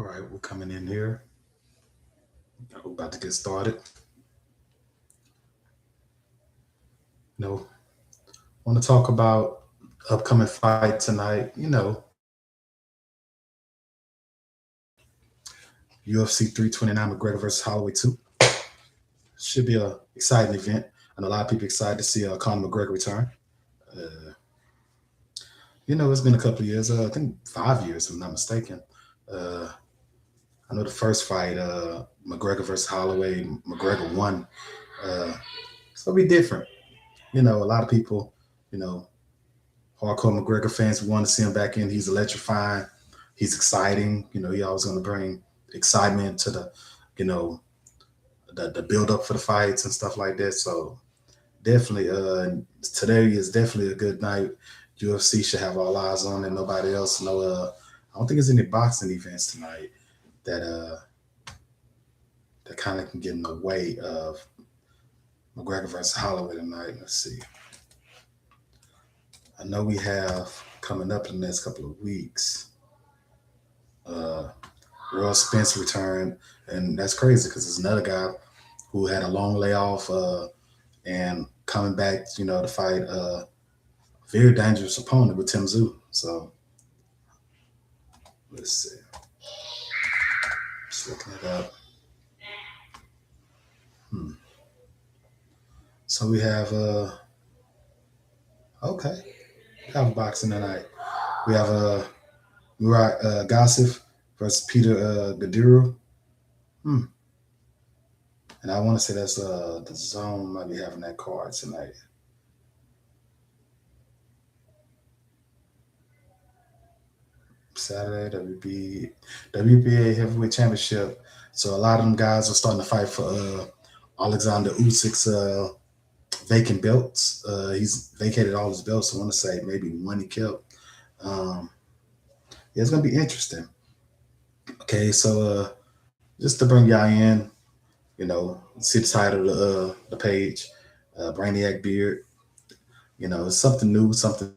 right, we're coming in here. We're about to get started. Want to talk about upcoming fight tonight. UFC 329 McGregor versus Holloway 2. Should be a exciting event. I know a lot of people excited to see Conor McGregor return. Uh, it's been a couple of years. I think 5 years, if I'm not mistaken. Uh, I know the first fight, McGregor versus Holloway, McGregor won. So it'll be different. A lot of people, you know, hardcore McGregor fans, we want to see him back in. He's electrifying. He's exciting. He always going to bring excitement to you know, the build up for the fights and stuff like that. So definitely, today is definitely a good night. UFC should have all eyes on it. Nobody else. No, I don't think there's any boxing events tonight that that kind of can get in the way of McGregor versus Holloway tonight. Let's see. I know we have coming up in the next couple of weeks. Uh, Royal Spence returned, and that's crazy because there's another guy who had a long layoff and coming back, to fight a very dangerous opponent with Tim Tszyu. So let's see. Just looking it up. So we have okay, we have boxing tonight. We have Murat Gassif versus Peter Gadiru. Hmm. And I want to say that's the zone might be having that card tonight. Saturday, WBA Heavyweight Championship. So a lot of them guys are starting to fight for Alexander Usyk's vacant belts. He's vacated all his belts. I want to say maybe one he kept. Yeah, it's gonna be interesting. Okay, so just to bring y'all in, see the title of the page, Brainiac Beard. It's something new, something.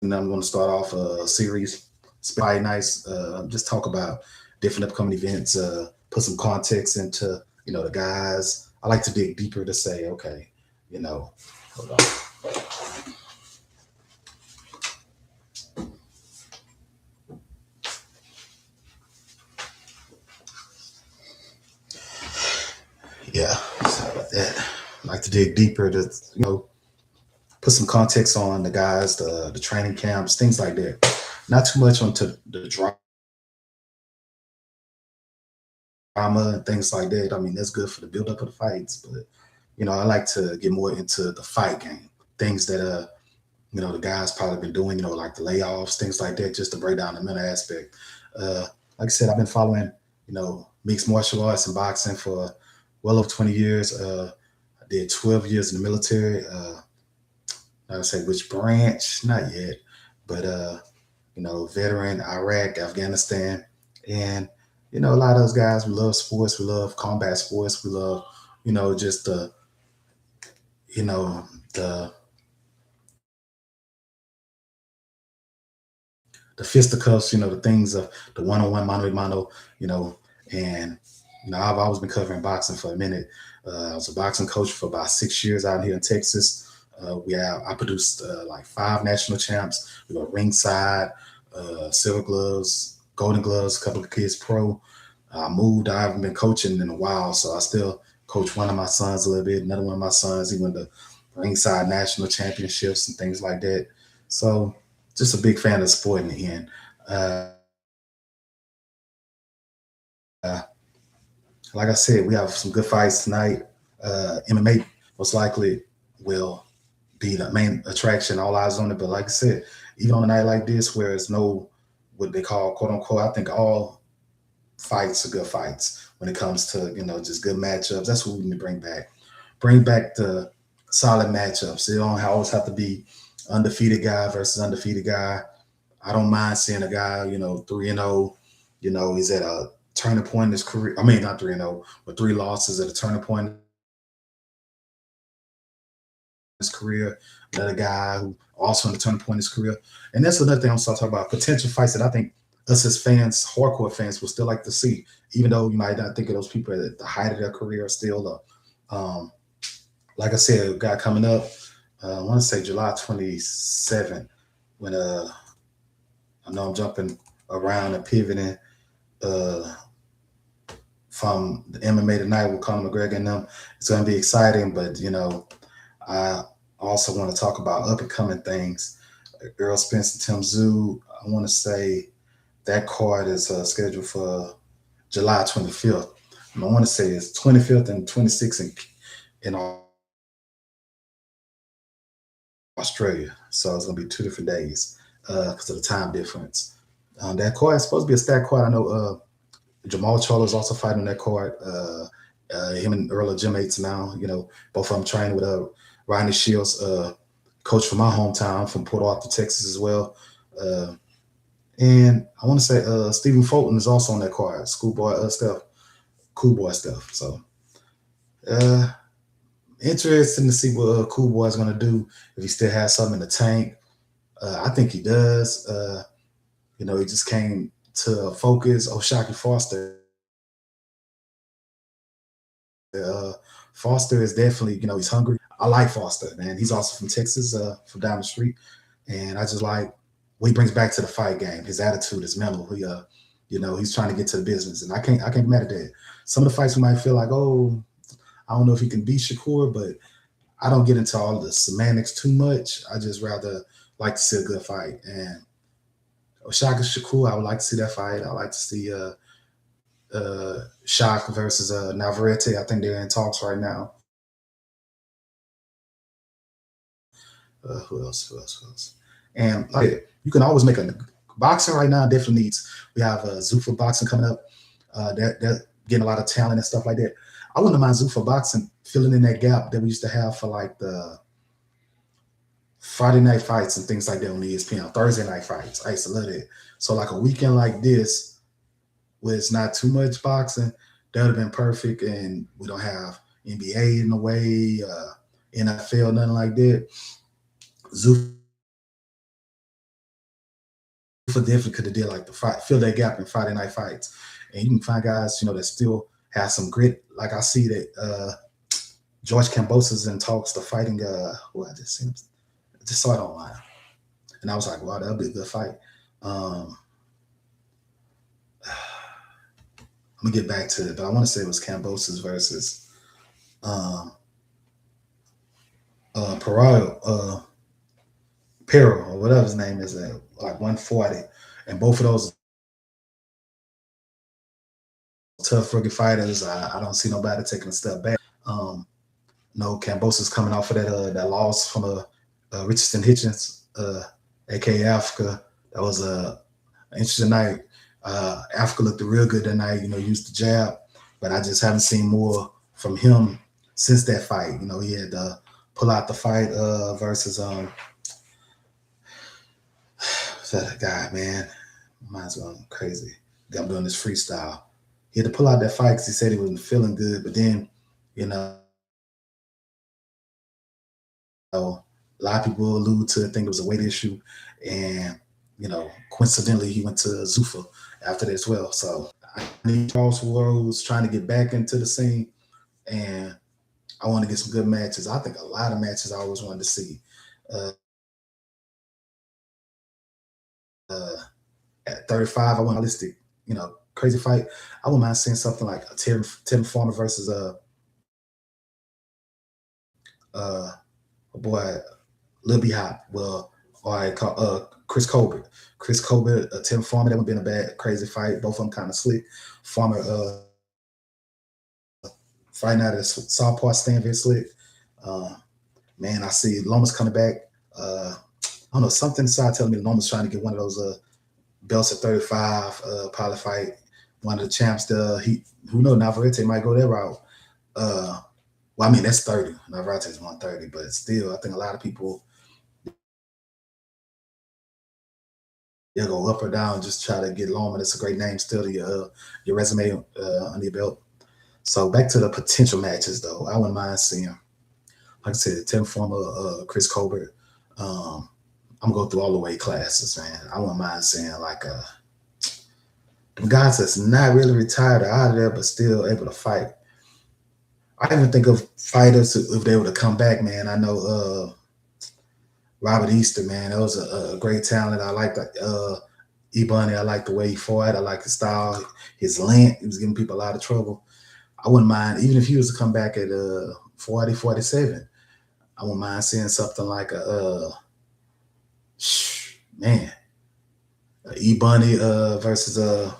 And I'm going to start off a series, Spy Nights. Just talk about different upcoming events. Put some context into the guys. I like to dig deeper to say, okay, hold on. Yeah, sorry about that. I like to dig deeper to put some context on the guys, the training camps, things like that. Not too much onto the drama and things like that. I mean, that's good for the build up of the fights, but I like to get more into the fight game, things that the guys probably been doing, like the layoffs, things like that, just to break down the mental aspect. Like I said, I've been following, mixed martial arts and boxing for well over 20 years. I did 12 years in the military. Not to say which branch, not yet, but veteran, Iraq, Afghanistan, and a lot of those guys. We love sports. We love combat sports. We love, just the fisticuffs, the things of the one-on-one, mano-a-mano, and I've always been covering boxing for a minute. I was a boxing coach for about 6 years out here in Texas. I produced like 5 national champs. We got ringside, silver gloves, golden gloves, a couple of kids pro. I moved. I haven't been coaching in a while, so I still coach one of my sons a little bit. Another one of my sons, he went to ringside national championships and things like that. So just a big fan of the sport in the end. Uh, like I said, we have some good fights tonight. MMA most likely will be the main attraction, all eyes on it. But like I said, even on a night like this, where it's no what they call quote unquote, I think all fights are good fights when it comes to just good matchups. That's what we need to bring back. Bring back the solid matchups. It don't always have to be undefeated guy versus undefeated guy. I don't mind seeing a guy, 3-0. He's at a turning point in his career. I mean, not 3-0, but 3 losses at a turning point in his career. Another guy who also in the turning point in his career. And that's another thing I'm starting to talk about, potential fights that I think us as fans, hardcore fans, will still like to see, even though you might not think of those people at the height of their career still. Like I said, a guy coming up, I want to say July 27th, when I know I'm jumping around and pivoting uh, from the MMA tonight with Conor McGregor and them. It's going to be exciting, but I also want to talk about up and coming things. Earl Spence and Tim Zoo. I want to say that card is scheduled for July 25th. And I want to say it's 25th and 26th in Australia. So it's going to be 2 different days because of the time difference. That card is supposed to be a stacked card. I know Jamal Charlo is also fighting on that card. Him and Earl are gym mates now. Both of them training with Rodney Shields, coach from my hometown, from Port Arthur, Texas as well. And I want to say Stephen Fulton is also on that card. Schoolboy stuff, Cool Boy stuff. So interesting to see what Cool Boy is going to do, if he still has something in the tank. I think he does. He just came to focus. O'Shaquie Foster. Foster is definitely, he's hungry. I like Foster, man. He's also from Texas, from down the street. And I just like what he brings back to the fight game. His attitude is mental. He's trying to get to the business. And I can't be mad at that. Some of the fights we might feel like, oh, I don't know if he can beat Shakur, but I don't get into all the semantics too much. I just rather like to see a good fight. And Shaka Shakur, I would like to see that fight. I like to see Shaka versus Navarrete. I think they're in talks right now. Who else? Who else? Who else? And like, you can always make a boxing right now. Definitely needs. We have Zuffa boxing coming up. They're getting a lot of talent and stuff like that. I wouldn't mind Zuffa boxing filling in that gap that we used to have for like the Friday night fights and things like that on ESPN, Thursday night fights. I used to love it. So like a weekend like this, where it's not too much boxing, that would have been perfect. And we don't have NBA in the way, NFL, nothing like that. Zuffa definitely could have did like the fight, fill that gap in Friday night fights. And you can find guys, that still have some grit. Like I see that George Kambosos in talks to fighting I just saw it online. And I was like, wow, that'll be a good fight. I'm gonna get back to it, but I want to say it was Kambosos versus Perro, or whatever his name is, at like 140. And both of those tough rookie fighters. I don't see nobody taking a step back. No, Kambosos coming off of that loss from Richardson Hitchens, aka Africa. That was an interesting night. Africa looked real good that night. Used the jab, but I just haven't seen more from him since that fight. He had to pull out the fight versus that guy, man. Mine's going crazy. I'm doing this freestyle. He had to pull out that fight because he said he wasn't feeling good, but then, a lot of people allude to think it was a weight issue, and coincidentally, he went to Zuffa after that as well. So I need Charles Rose trying to get back into the scene, and I want to get some good matches. I think a lot of matches I always wanted to see. At 35, I want a realistic, crazy fight. I wouldn't mind seeing something like a Tim Farmer versus a boy, Lil B Hop. Well, or I call Chris Colbert. Chris Colbert, Tim Farmer. That would have been a bad, crazy fight. Both of them kind of slick. Farmer fighting out of the Southpaw stand very slick. Man, I see Lomas coming back. I don't know, something inside telling me Lomas trying to get one of those belts at 35, probably fight one of the champs. Who knows, Navarrete might go that route. Well, I mean, that's 30. Navarrete is 130, but still, I think a lot of people, they'll go up or down, just try to get Loma. That's a great name still to your resume under your belt. So back to the potential matches, though. I wouldn't mind seeing, like I said, Tim Farmer, Chris Colbert. I'm gonna go through all the weight classes, man. I wouldn't mind seeing like them guys that's not really retired or out of there, but still able to fight. I even think of fighters if they were to come back, man. I know Robert Easter, man. That was a great talent. I like the Ebony. I like the way he fought. I like his style, his length. He was giving people a lot of trouble. I wouldn't mind, even if he was to come back at 40, 47. I wouldn't mind seeing something like man, Ebony versus let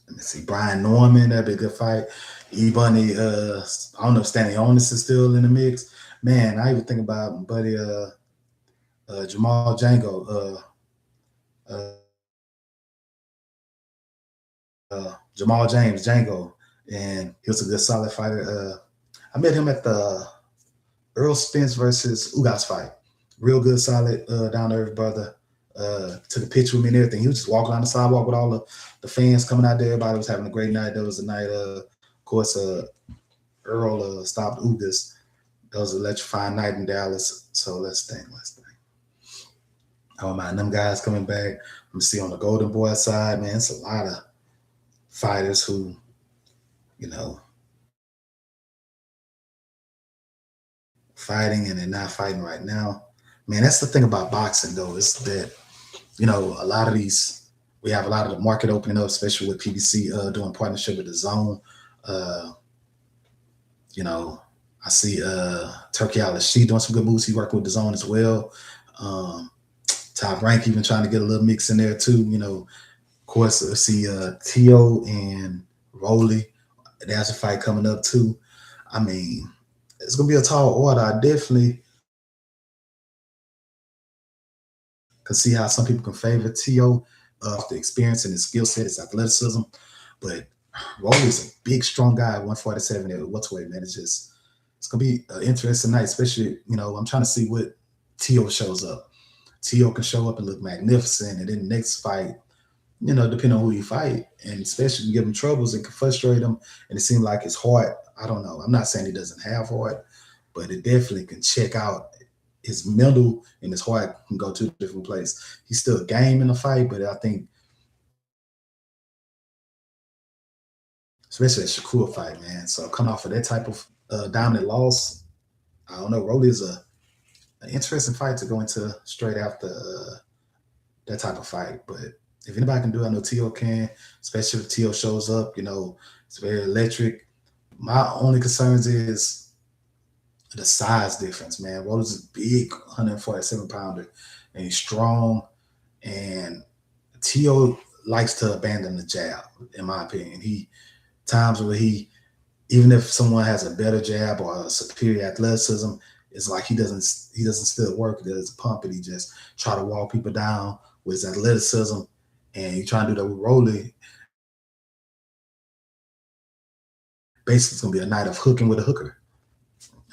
me see, Brian Norman. That'd be a good fight. Ebony, I don't know if Stanley Onis is still in the mix. Man, I even think about my buddy Jamal Django. Uh, Jamal James Django, and he was a good solid fighter. I met him at the Earl Spence versus Ugas fight. Real good, solid, down to earth brother. Took a picture with me and everything. He was just walking on the sidewalk with all the fans coming out there. Everybody was having a great night. There was a night, of course, Earl stopped Ugas. That was an electrifying night in Dallas. So let's think. I don't mind them guys coming back. I'm see on the Golden Boy side, man. It's a lot of fighters who, you know, fighting and they're not fighting right now. Man, that's the thing about boxing though, is that, a lot of these, we have a lot of the market opening up, especially with PBC doing partnership with the Zone. Uh, you know, I see Turkey Al-She doing some good moves. He working with the Zone as well. Top Rank even trying to get a little mix in there too. Of course, I see Tio and Rolly. That's a fight coming up too. I mean, it's gonna be a tall order. I definitely can see how some people can favor Tio of the experience and his skill set, his athleticism. But Rolly's a big, strong guy at 147 at welterweight, man. It's gonna be an interesting night, especially, I'm trying to see what Tio shows up. Tio can show up and look magnificent, and then the next fight, depending on who you fight, and especially you give him troubles, it can frustrate him. And it seems like his heart, I don't know. I'm not saying he doesn't have heart, but it definitely can check out. His mental and his heart can go to a different place. He's still game in the fight, but I think, especially a Shakur fight, man. So coming off of that type of dominant loss, I don't know. Rolly is an interesting fight to go into straight after that type of fight. But if anybody can do it, I know Tio can, especially if Tio shows up. It's very electric. My only concerns is the size difference, man. Roller's a big 147 pounder, and he's strong. And Tio likes to abandon the jab, in my opinion. He times where even if someone has a better jab or a superior athleticism, it's like he doesn't still work. There's a pump, and he just try to walk people down with his athleticism. And you try to do that with Rolly. Basically, it's gonna be a night of hooking with a hooker.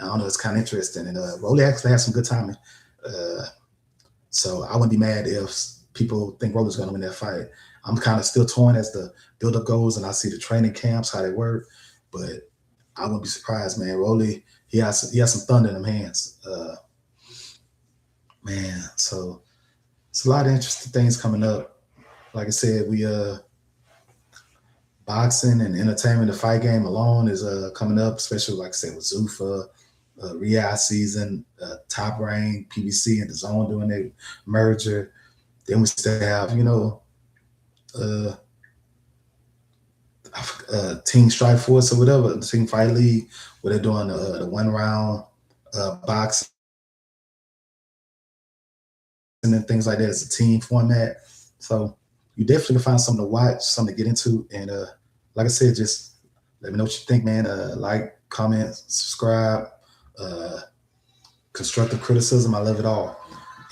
I don't know. It's kind of interesting, and Rolly actually has some good timing. Uh, so I wouldn't be mad if people think Rolly's gonna win that fight. I'm kind of still torn as the build-up goes, and I see the training camps how they work, but I wouldn't be surprised, man. Rolly, he has some thunder in them hands, man. So it's a lot of interesting things coming up. Like I said, we boxing and entertainment, the fight game alone is coming up, especially like I said with Zuffa, Riyadh season, Top Rank, PBC, and the Zone doing their merger. Then we still have, uh, Team Strike Force or whatever, the Team Fight League, where they're doing the 1 round boxing and things like that. It's a team format. So you definitely can find something to watch, something to get into. And like I said, just let me know what you think, man. Like, comment, subscribe, uh, constructive criticism. I love it all.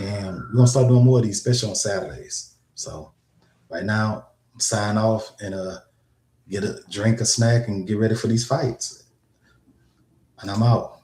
And we're going to start doing more of these, especially on Saturdays. So right now, I'm signing off and get a drink, a snack, and get ready for these fights. And I'm out.